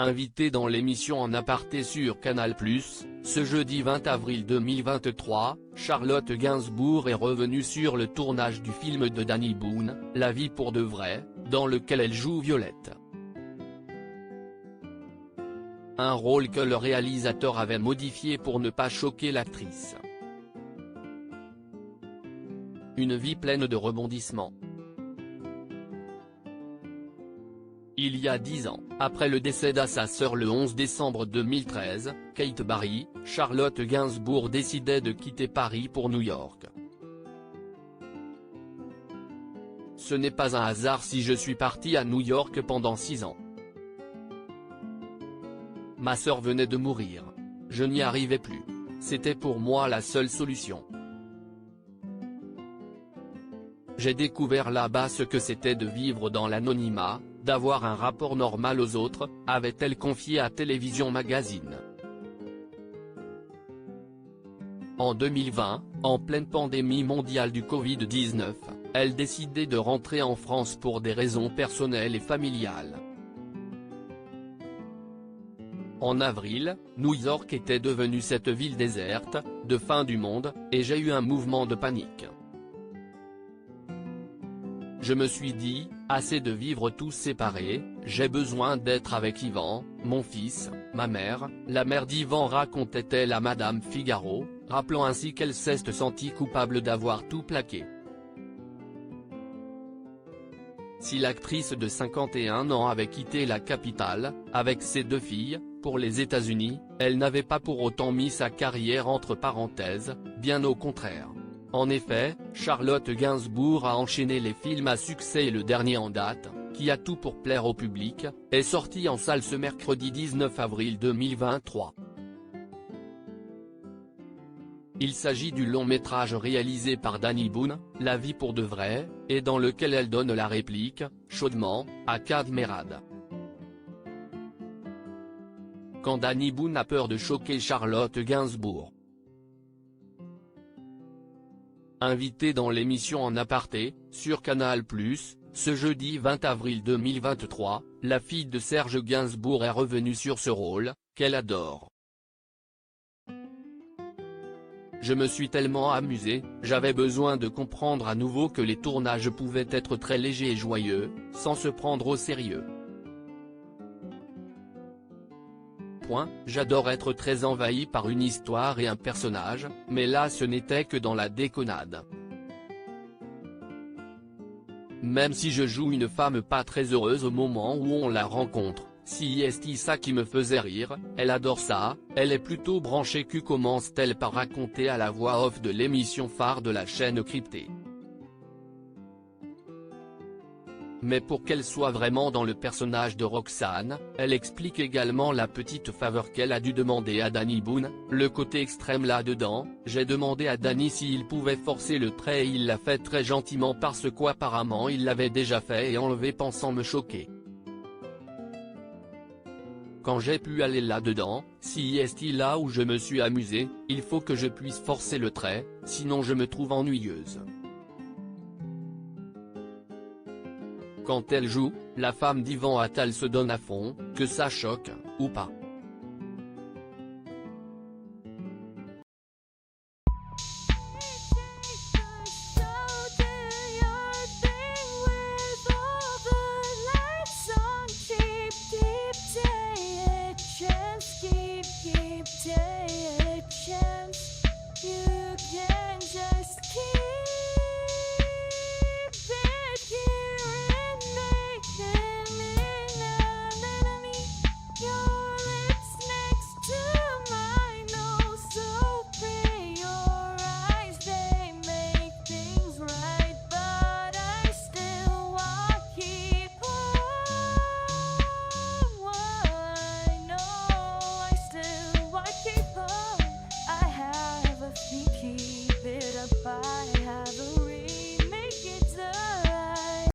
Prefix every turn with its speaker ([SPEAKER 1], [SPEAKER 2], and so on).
[SPEAKER 1] Invitée dans l'émission En aparté sur Canal+, ce jeudi 20 avril 2023, Charlotte Gainsbourg est revenue sur le tournage du film de Danny Boone, La vie pour de vrai, dans lequel elle joue Violette. Un rôle que le réalisateur avait modifié pour ne pas choquer l'actrice. Une vie pleine de rebondissements. Il y a 10 ans, après le décès de sa sœur le 11 décembre 2013, Kate Barry, Charlotte Gainsbourg décidait de quitter Paris pour New York. Ce n'est pas un hasard si je suis partie à New York pendant 6 ans. Ma sœur venait de mourir. Je n'y arrivais plus. C'était pour moi la seule solution. J'ai découvert là-bas ce que c'était de vivre dans l'anonymat, d'avoir un rapport normal aux autres, avait-elle confié à Télévision Magazine. En 2020, en pleine pandémie mondiale du Covid-19, elle décidait de rentrer en France pour des raisons personnelles et familiales. En avril, New York était devenue cette ville déserte, de fin du monde, et j'ai eu un mouvement de panique. Je me suis dit, assez de vivre tous séparés, j'ai besoin d'être avec Yvan, mon fils, ma mère, la mère d'Yvan racontait-elle à Madame Figaro, rappelant ainsi qu'elle s'est sentie coupable d'avoir tout plaqué. Si l'actrice de 51 ans avait quitté la capitale, avec ses 2 filles, pour les États-Unis, elle n'avait pas pour autant mis sa carrière entre parenthèses, bien au contraire. En effet, Charlotte Gainsbourg a enchaîné les films à succès et le dernier en date, Qui a tout pour plaire au public, est sorti en salle ce mercredi 19 avril 2023. Il s'agit du long-métrage réalisé par Danny Boone, La vie pour de vrai, et dans lequel elle donne la réplique, chaudement, à Kad Merad. Quand Danny Boone a peur de choquer Charlotte Gainsbourg. Invitée dans l'émission En aparté, sur Canal+, ce jeudi 20 avril 2023, la fille de Serge Gainsbourg est revenue sur ce rôle, qu'elle adore. Je me suis tellement amusée, j'avais besoin de comprendre à nouveau que les tournages pouvaient être très légers et joyeux, sans se prendre au sérieux. J'adore être très envahi par une histoire et un personnage, mais là ce n'était que dans la déconnade. Même si je joue une femme pas très heureuse au moment où on la rencontre, si est ça qui me faisait rire, elle adore ça, elle est plutôt branchée Q, commence-t-elle par raconter à la voix off de l'émission phare de la chaîne cryptée. Mais pour qu'elle soit vraiment dans le personnage de Roxane, elle explique également la petite faveur qu'elle a dû demander à Danny Boone, le côté extrême là-dedans, j'ai demandé à Danny s'il pouvait forcer le trait et il l'a fait très gentiment parce qu'apparemment il l'avait déjà fait et enlevé pensant me choquer. Quand j'ai pu aller là-dedans, si est là où je me suis amusé, il faut que je puisse forcer le trait, sinon je me trouve ennuyeuse. Quand elle joue, la femme d'Yvan Attal se donne à fond, que ça choque, ou pas.